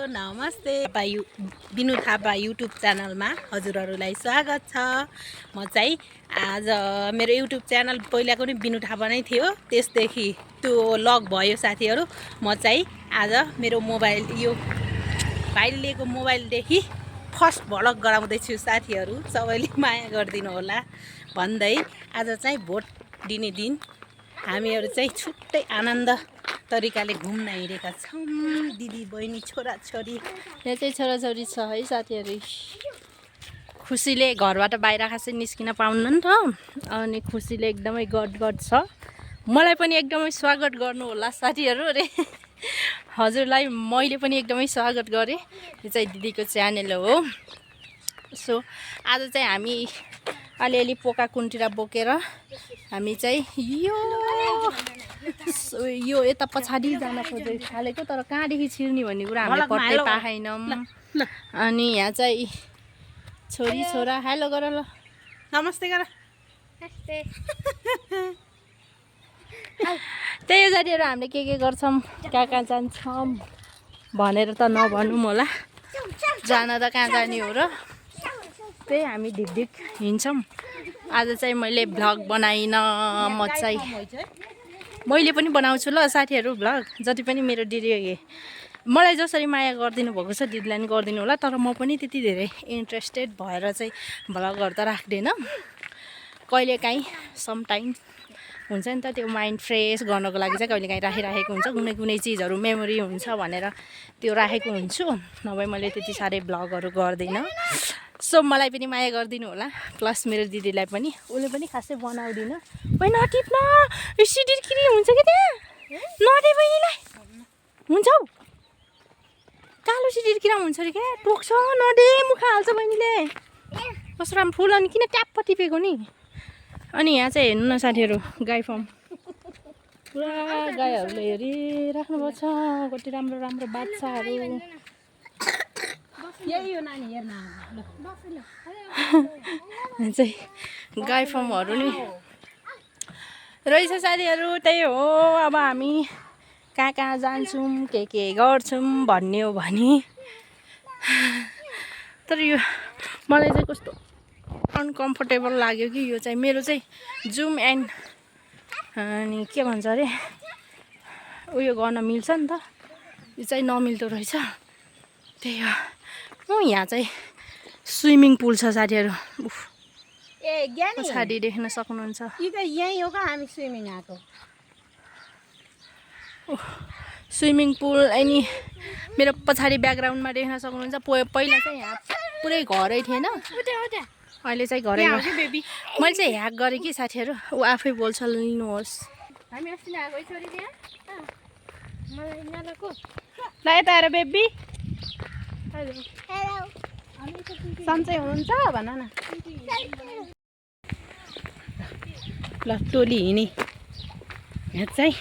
नमस्ते बिनु थापा युट्युब च्यानलमा हजुरहरूलाई स्वागत छ। म चाहिँ आज मेरो युट्युब च्यानल पहिलाको नि बिनु थापा नै थियो, त्यसदेखि त्यो लक भयो साथीहरू। म चाहिँ आज मेरो मोबाइल यो भाइले लिएको मोबाइलदेखि फर्स्ट भ्लग गराउँदैछु साथीहरू, सबैले माया गरिदिनु होला भन्दै। आज चाहिँ भोट दिने दिन, हामीहरू चाहिँ छुट्टै आनन्द तरिकाले घुम्न हिँडेका छौँ। दिदी बहिनी छोराछोरी, यहाँ चाहिँ छोराछोरी छ है साथीहरू। खुसीले घरबाट बाहिर खासै निस्किन पाउन्न नि त, अनि खुसीले एकदमै गदगद छ। मलाई पनि एकदमै स्वागत गर्नु होला साथीहरू रे। हजुरलाई मैले पनि एकदमै स्वागत गरेँ। यो चाहिँ दिदीको च्यानल हो। सो आज चाहिँ हामी अलिअलि पोका कुन्टिरा बोकेर हामी चाहिँ यो यता पछाडि जान खोजेको थालेको, तर कहाँदेखि छिर्ने भन्ने कुरा हामीले पत्तै पाएनौँ। अनि यहाँ चाहिँ छोरी छोरा हेलो गर, ल नमस्ते गर। त्यही हो साथीहरू, हामीले के गर्छौँ, कहाँ कहाँ जान्छौँ भनेर त नभनौँ होला। जान त कहाँ जाने हो र, त्यही हामी ढिकढिक हिँड्छौँ। आज चाहिँ मैले भ्लग बनाइनँ, मैले पनि बनाउँछु ल साथीहरू भ्लग। जति पनि मेरो दिदी मलाई जसरी माया गरिदिनु भएको छ दिदीलाई पनि गरिदिनु होला, तर म पनि त्यति धेरै इन्ट्रेस्टेड भएर चाहिँ भ्लगहरू त राख्दैन। कहिलेकाहीँ समटाइम हुन्छ नि त, त्यो माइन्ड फ्रेस गर्नको लागि चाहिँ कहिलेकाहीँ राखिराखेको हुन्छ, कुनै कुनै चिजहरू मेमोरी हुन्छ भनेर त्यो राखेको हुन्छु, नभए मैले त्यति साह्रै भ्लगहरू गर्दिनँ। सो मलाई पनि माया गरिदिनु होला, प्लस मेरो दिदीलाई पनि। उसले पनि खासै बनाउँदिनँ। ओइ नटिप्न, सिडिरकिरी हुन्छ कि त्यहाँ, नटे बहिनीलाई हुन्छ हौ, कालो सिडिरकिरा हुन्छ अरे क्या, टोक्छ नडे, मुखा हाल्छ बहिनीले। कस्तो राम्रो फुल, अनि किन ट्याप्प टिपेको नि। अनि यहाँ चाहिँ हेर्नु न साथीहरू, गाई फार्म पुरा गाईहरूले हेरिराख्नु भएको छ, कति राम्रो राम्रो बाच्छाहरू। यही हो नानी, हेर्न चाहिँ गाई फार्महरू नि रहेछ साथीहरू। त्यही हो, अब हामी कहाँ कहाँ जान्छौँ के गर्छौँ भन्ने हो भने। तर यो मलाई चाहिँ कस्तो अनकम्फर्टेबल लाग्यो कि, यो चाहिँ मेरो चाहिँ जुम एन्ड अनि के भन्छ अरे उयो गर्न मिल्छ नि त, यो चाहिँ नमिल्दो रहेछ। त्यही हो। यहाँ चाहिँ स्विमिङ पुल छ साथीहरू, पछाडि देख्न सक्नुहुन्छ। यहीँ हो कहाँ हामी स्विमिङ आएको, स्विमिङ पुल। अनि मेरो पछाडि ब्याकग्राउन्डमा देख्न सक्नुहुन्छ, पहिला चाहिँ यहाँ पुरै घरै थिएन, अहिले चाहिँ घरै। मैले चाहिँ ह्याक गरेँ कि साथीहरू, ऊ आफै बोल्छ, लिनुहोस्। ल यता आएर बेबी, सन्चै हुनुहुन्छ भन न। ल टोली हिँडी, यहाँ चाहिँ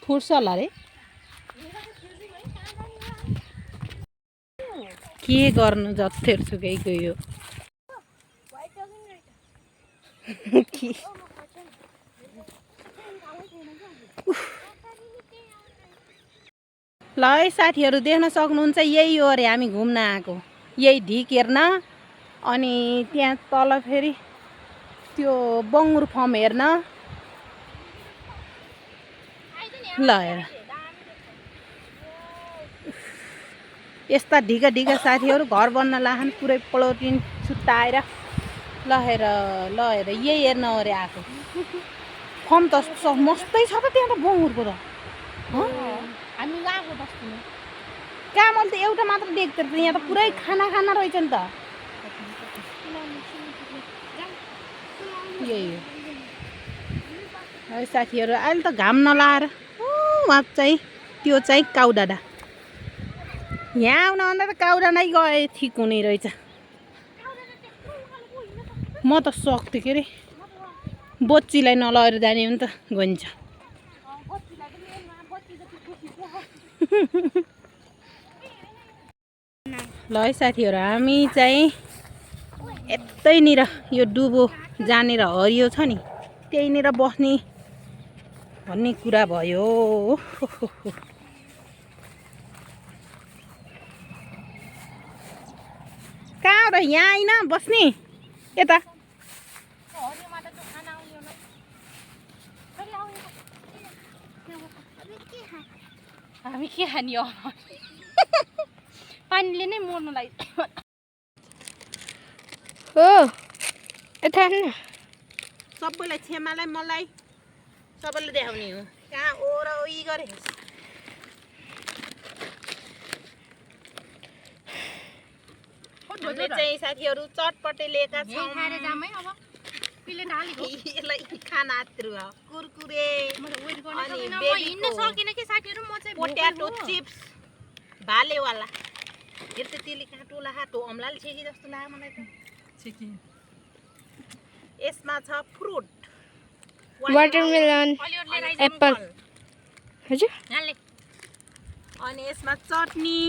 फुट्छ होला रे, के गर्नु जत्थेरसुकै गयो। ल है साथीहरू, देख्न सक्नुहुन्छ यही हो अरे हामी घुम्न आएको, यही ढिक हेर्न। अनि त्यहाँ तल फेरि त्यो बङ्गुर फर्म हेर्न। ल हेर, यस्ता ढिका ढिका साथीहरू घर बन्न लाहन, पुरै प्लोटिन छुट्टाएर। ल हेर यही हेर्न अरे आएको। फर्म त मस्तै छ त त्यहाँ त, बङ्गुरको त हामी गएको बस्नु कहाँ, मैले त एउटा मात्र देख्थेँ त, यहाँ त पुरै खाना रहेछ नि त। यही हो साथीहरू, अहिले त घाम नलाएर उहाँ चाहिँ त्यो चाहिँ काउ डाँडा, यहाँ आउनुभन्दा त काउ डाँडै गए ठिक हुने रहेछ। म त सक्थेँ के अरे, बोच्चीलाई नलगेर जाने हो नि त, गइन्छ। ल है साथीहरू हामी चाहिँ यतैनिर यो डुबो जहाँनिर हरियो छ नि त्यहीँनिर बस्ने भन्ने कुरा भयो। कहाँ र यहाँ आइन बस्ने यता हामी के खाने हो पानीले नै मर्नुलाई हो यता सबैलाई छेमालाई मलाई सबैले देखाउने हो कहाँ ओ र ओ गरे हामीले चाहिँ साथीहरू चटपटे लिएका छौँ खाएर जाम है अब पिले ढालेको यसलाई खाना आत्रु कुरकुरे अनि हिँड्न सकिन कि साथीहरू म चाहिँ पोट्याटो चिप्स भालेवाला हेर त त्यसले कहाँ टोला हातो अम्लाले छेकी जस्तो लाग्यो मलाई त यसमा छ फ्रुट वाटरमेलन एप्पल हजुर अनि यसमा चटनी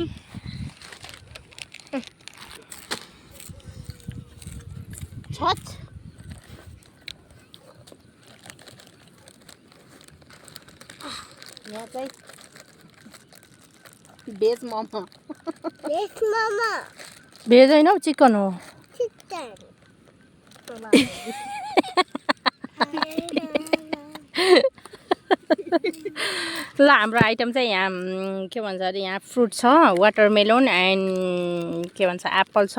छच यहाँ चाहिँ भेज मोमो भेज होइन हौ चिकन हो ल हाम्रो आइटम चाहिँ यहाँ के भन्छ अरे यहाँ फ्रुट छ वाटरमेलन एन्ड के भन्छ एप्पल छ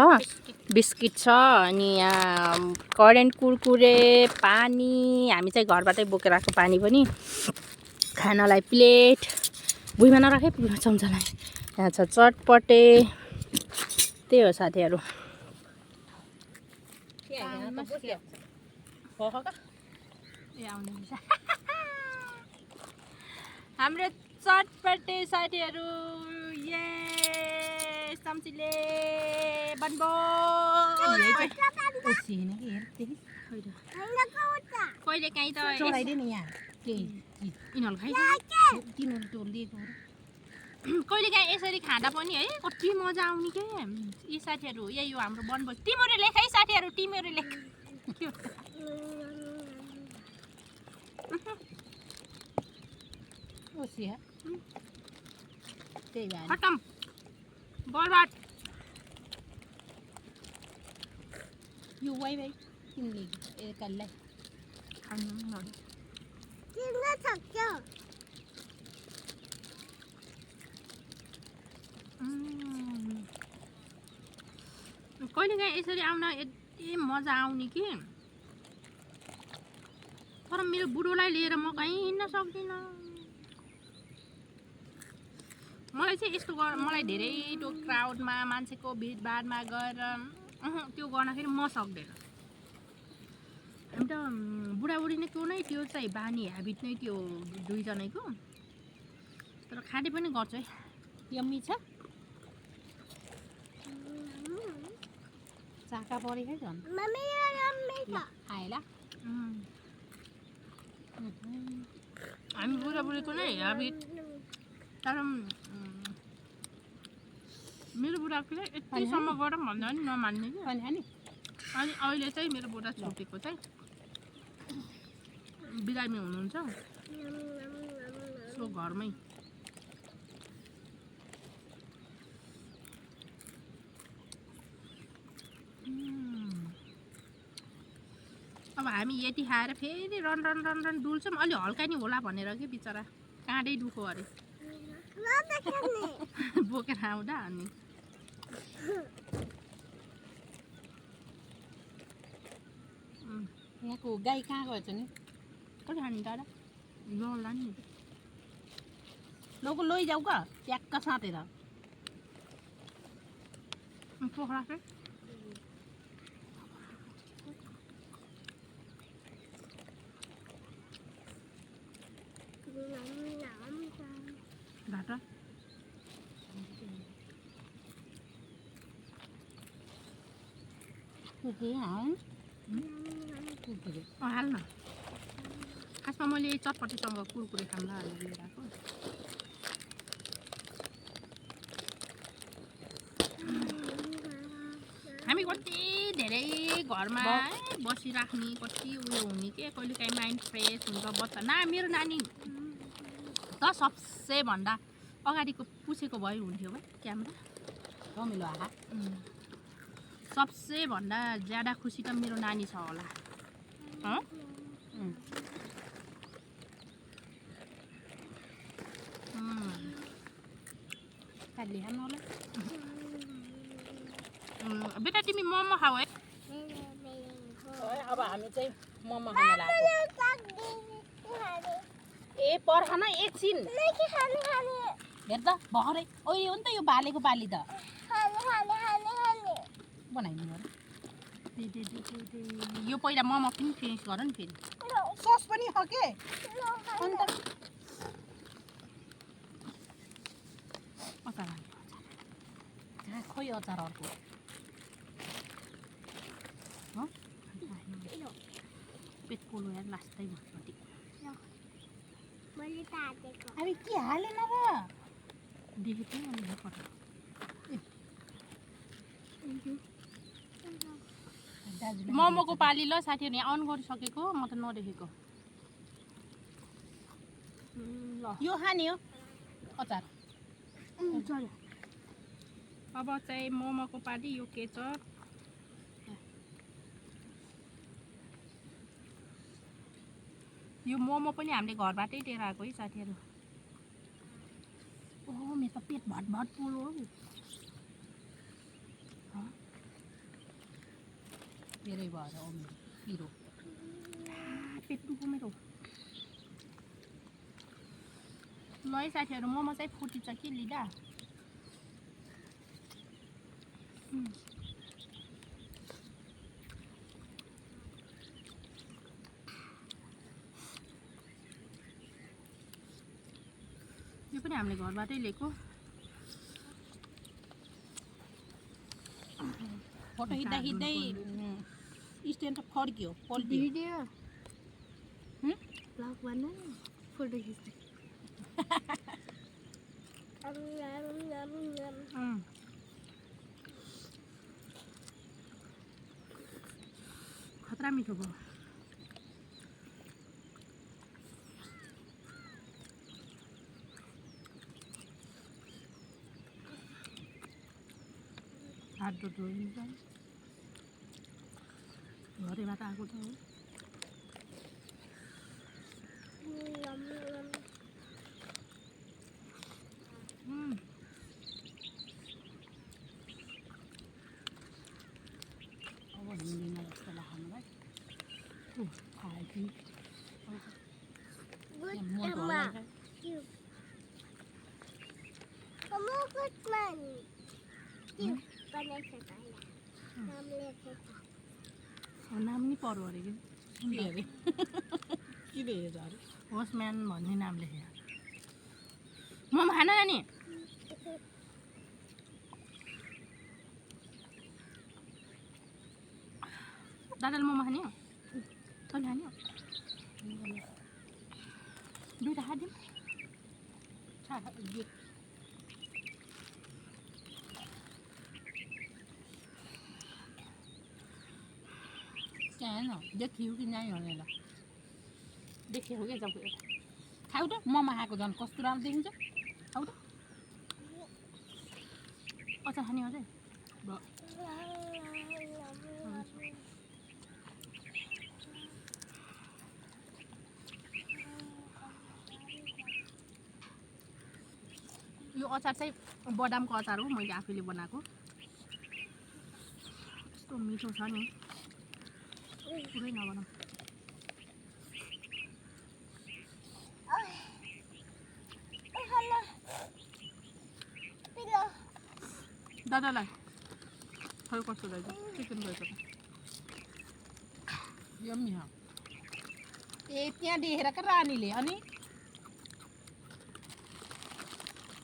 बिस्किट छ अनि यहाँ करेन्ट कुरकुरे पानी हामी चाहिँ घरबाटै बोकेर आएको पानी पनि खानालाई प्लेट भुइँमा नराखे चम्चालाई यहाँ छ चटपटे त्यही हो साथीहरू हाम्रो चटपटे साथीहरू ये चम्चीले बनबो कहिले काहीँ त यिनीहरू खाइन्छ कहिले काहीँ यसरी खाँदा पनि है कति मजा आउने के यी साथीहरू यही हो हाम्रो बनभोज टिमोरे लेख है साथीहरू टिमोरे लेख खतम बर्बाद यो वाइ भाइ तिमीले एकल्लाई कहिले काहीँ यसरी आउन यति मजा आउने कि तर मेरो बुढोलाई लिएर म कहीँ हिँड्न सक्दिनँ मलाई चाहिँ यस्तो मलाई धेरै त्यो क्राउडमा मान्छेको भिडभाडमा गएर त्यो गर्दाखेरि म सक्दैन हामी त बुढाबुढी नै त्यो नै त्यो चाहिँ बानी ह्याबिट नै त्यो दुईजनाको तर खाँदै पनि गर्छु है यम्मी छ चाका परे है झन् आएला हामी बुढाबुढीको नै ह्याबिट तर मेरो बुढाको चाहिँ यतिसम्म गरौँ भन्दा पनि नमान्ने कि अनि अहिले चाहिँ मेरो बुढा छुटेको चाहिँ बिरामी हुनुहुन्छ सो घरमै अब हामी यति खाएर फेरि रन डुल्छौँ अलि हल्का नि होला भनेर कि बिचरा काँडै दुखो अरे बोकेर आउँदा अनि यहाँको गाई कहाँ गएछ नि कति खाने दादा ल नि लोगो लैजाऊ का ट्याक्क साँतेर पोखरा चाहिँ घाटा हाल न खासमा मैले चटपटीसँग कुरकुरे खाम्ला लिएर आएको कति धेरै घरमा बसिराख्ने कति उयो हुने के कहिलेकाहीँ माइन्ड फ्रेस हुन्छ बच्चा मेरो नानी त सबसे भन्दा अगाडिको पुछेको भए हुन्थ्यो भाइ क्यामेरा रमिलो आहा सबसे भन्दा ज्यादा खुसी त मेरो नानी छ होला खाली हाल्नु बेटा तिमी मोमो खाऊ है अब हामी चाहिँ मोमो खान लाग्यो ए पर्खन एकछिन हेर त भर्खरै ओइ हो नि त यो बालेको बाली त बनाइदिनु यो पहिला मोमो पनि फिनिस गर नि फेरि सस पनि हो के अन्त अचार खोइ अचार अर्को पेट पोलो यार लास्टै भएपछि हामी के हालेन र देखेको थिएँ मैले पठाएको मोमोको पाली ल साथीहरू यहाँ अन गरिसकेको म त नदेखेको ल यो खाने हो अचार अब चाहिँ मोमोको पाली यो केचप यो मोमो पनि हामीले घरबाटै लिएर आएको है साथीहरू ओहो मेरो त पेट भटभट पोलो हो धेरै भएर पिरो पेट दुखो मेरो ल है साथीहरू मोमो चाहिँ फुटिन्छ कि लिँदा यो पनि हामीले घरबाटै लिएको फोटो खिच्दा खिच्दै स्ट्यान्ड फर्क्यो पल्टियो ब्लग बना फोटो खिच्दै खतरा मिठो भयो हात धोइन्छ घरैबाट आएको छ हो अब हिँड्दिनँ जस्तो लाग्छ मलाई खायो कि नाम नि पर्यो अरे कि के अरे के हेर्छ अरे होसम्यान भन्ने नाम लेखेर मोमो खान नानी दादाले मोमो खाने हो तैँले खाने हो दुइटा खाइदिउँ त्यहाँ हेर्न देखियो कि नै भनेर देखेको क्या जब खाऊ त ममा खाएको झन् कस्तो राम्रो देखिन्छ खाऊ त अचार खाने अझै यो अचार चाहिँ बदामको अचार हो मैले आफैले बनाएको यस्तो मिठो छ नि पुरै नबनाऊ दादालाई खै कस्तो रहेछ चिकन रहेछ त यम्मी हो ए त्यहाँ देखेर क्या रानीले अनि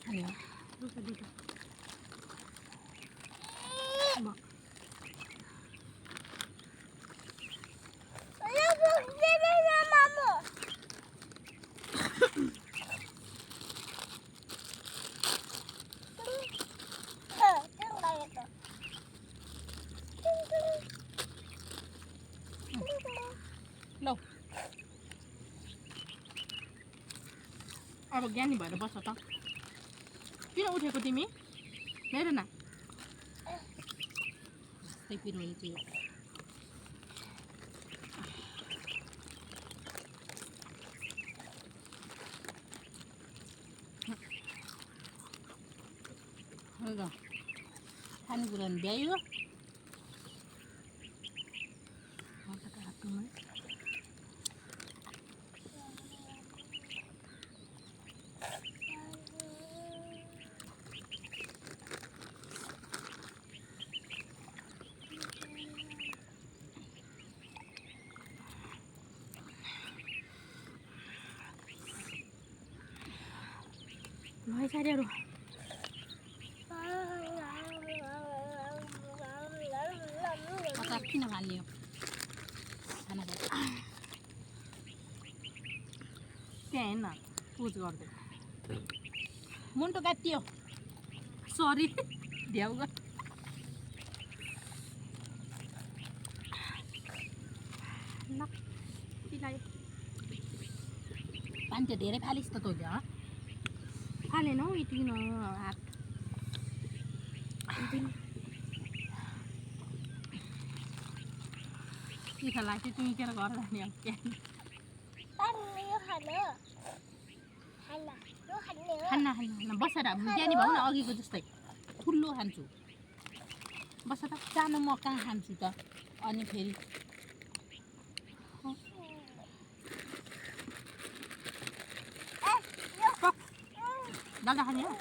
खाने हो दुईटा दुईटा अब ज्ञानी भएर बस्छ त किन उठेको तिमी हेर न जस्तै पिरोले चाहिँ खानेकुरा नि भ्यायो साथीहरू अचार किन हाल्यो खाना त्यहाँ हेर्न पुज गर्दै मुन्टो काटियो सरी भ्याउ गर पानी त धेरै फालिस् त तैँले फालेन हौ यति हात तिखा लाग्थ्यो तिमी केर घर जाने अब खान्न खान्न बसेर बिहानी भाउ न अघिको जस्तै ठुलो खान्छु बस त सानो म कहाँ खान्छु त अनि फेरि दादा खाने हो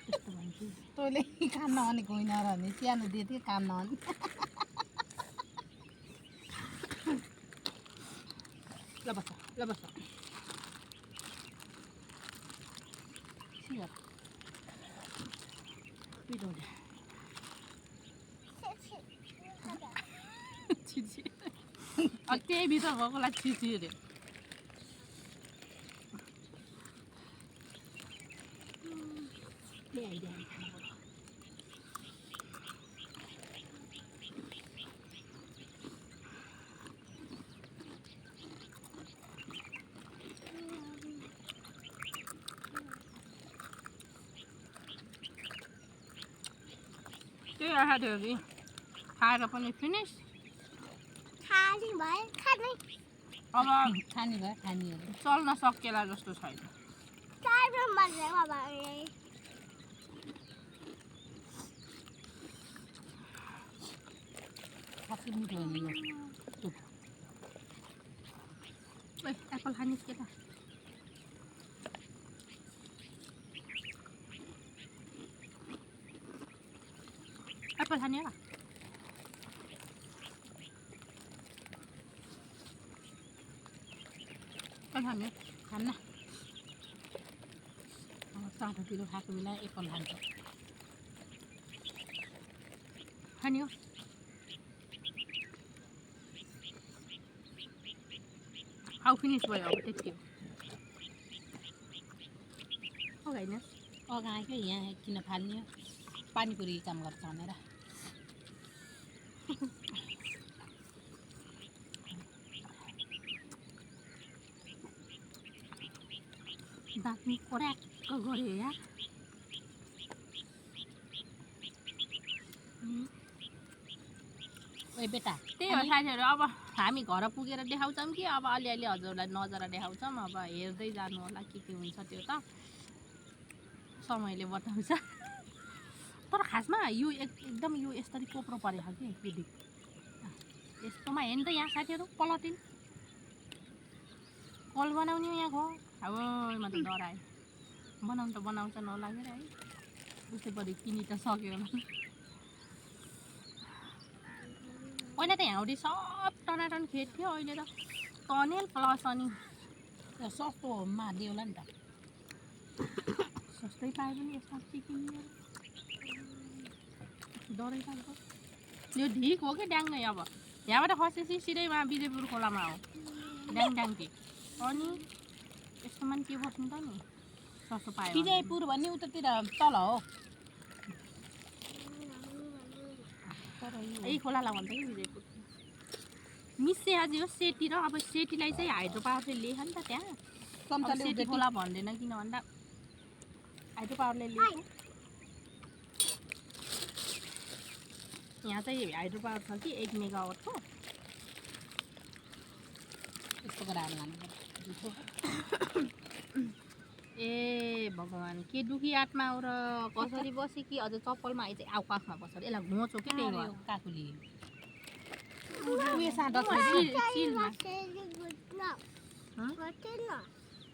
त्यस्तो भन्छु तैँले काम नआनेको होइन र भने सानो दिएको थियो काम नआने ल बस पिरोले छिछि त्यही भित्र भएकोलाई छिछि अरे ल्याइदियो खानु पर्यो त्यही आँखा थियो कि खाएर पनि फिनिस अब खाने भयो खानेहरू चल्न सकेला जस्तो छैन साँच्चै मिठो हुने यो सुप ओइ एप्पल खानिस् के त एप्पल खाने हो खाने खान्न टमाटर खाएको बेला एप्पल खान्छ खाने हो खाउ फिनिस भयो अब त्यति हो होइन अगाएकै यहाँ किन फाल्ने पानीपुरी काम गर्छ भनेर दाँतनी कोर्याक्क गऱ्यो यार ओइ बेटा त्यही हो साथीहरू अब हामी घर पुगेर देखाउँछौँ कि अब अलिअलि हजुरलाई नजर देखाउँछौँ अब हेर्दै जानु होला के हुन्छ त्यो त समयले बताउँछ तर खासमा यो एकदम यो यसरी कोप्रो परेको कि दिदी यस्तोमा हेर्नु त यहाँ साथीहरू पलटिन् कल बनाउने यहाँ गयो अब म त डराएँ बनाउनु त बनाउँछ नलागेर है उसै परि किनी त सक्यो पहिला त ह्याउडी सब टनाटन खेद्थ्यो अहिले त टनेल प्लस अनि सस्तोमा दियो होला नि त सस्तै पाए पनि यसमा के किन्ने डरै लाग्दो यो ढिक हो कि ड्याङ नै अब यहाँबाट खसेपछि सिधैमा विजयपुर खोलामा हो ड्याङ ड्याङ्के अनि यस्तोमा नि के बस्नु त नि सस्तो पायो विजयपुर भन्ने उतातिर तल हो यही खोलालाई भन्छ कि विजयपुर मिसे आज हो सेती र अब सेतीलाई चाहिँ हाइड्रो पावरले लिएछ नि त त्यहाँ अब सेती खोला भन्दैन किन भन्दा हाइड्रो पावरले लिएको यहाँ चाहिँ हाइड्रो पावर छ कि 8 मेगावाटको यस्तो गराएर लानुपर्छ ए भगवान् के दुखी आत्मा हो र कसरी बसे कि अझ चप्पलमा आइज आउकाफमा बस्छ यसलाई घोचो के त्यही भयो काकुली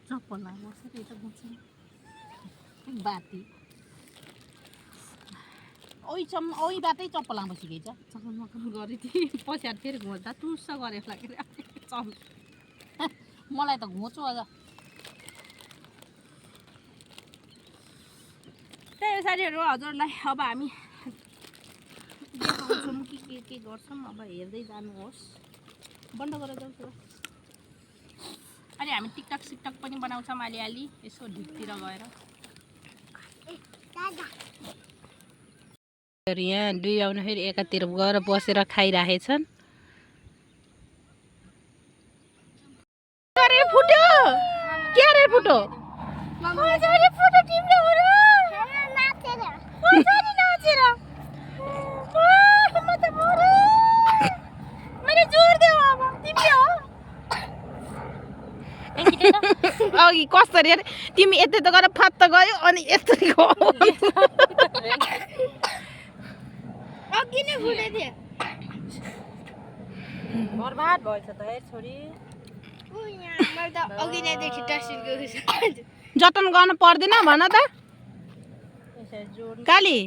चप्पलमा बसेर यता घोच्छ बाती ओइ बाटै चप्पलमा बसिरहेछ चप्पलमा गरे थिएँ पछाडि फेरि घोच्दा टुस्स गरेर लागेर मलाई त घोचो अझ त्यही हो साथीहरू हजुरलाई अब हामी देखाउँछौँ कि के गर्छौँ अब हेर्दै जानुहोस् बन्द गरेर जाउँछु अनि हामी टिकटक सिकटक पनि बनाउँछौँ अलिअलि यसो ढिकतिर गएर यहाँ दुई आउदाखेरि एकातिर गएर बसेर खाइराखेछन् फुट्यो के रे फुट्यो अघि कसरी अरे तिमी यतै त गएर फत्त गयो अनि यसरी बर्बाद भएछ त हे छोरी जतन गर्नु पर्दैन भन त काली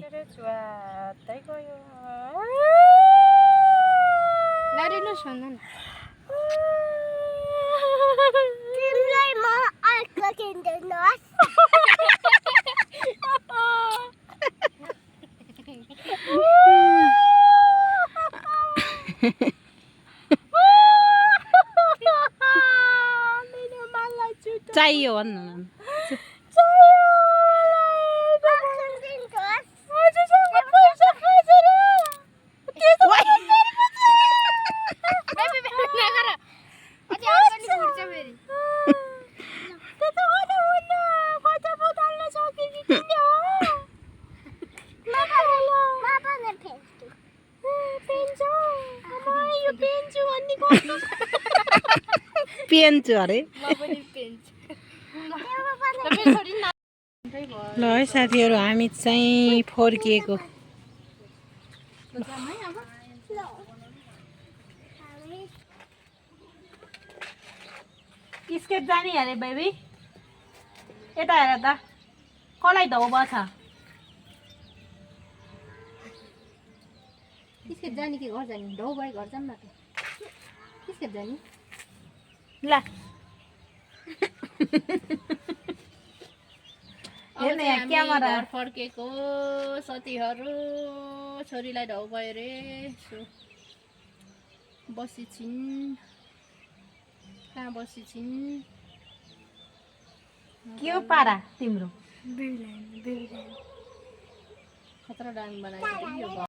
चाहियो भन्नु पेन्छु अरे ल है साथीहरू हामी चाहिँ फर्किएको स्केट जाने अरे बेबी यता हेर त कसलाई धौ बछ किसके जाने कि घर जाने ढौ भाइ घर जाऊँ न त किसके जाने ला हेर्न यहाँ क्यामेरा घर फर्केको साथीहरू छोरीलाई ढौ भयो रे बसी छिन् कहाँ बसी छिन् के हो पारा तिम्रो खतरा डाङ बनाएको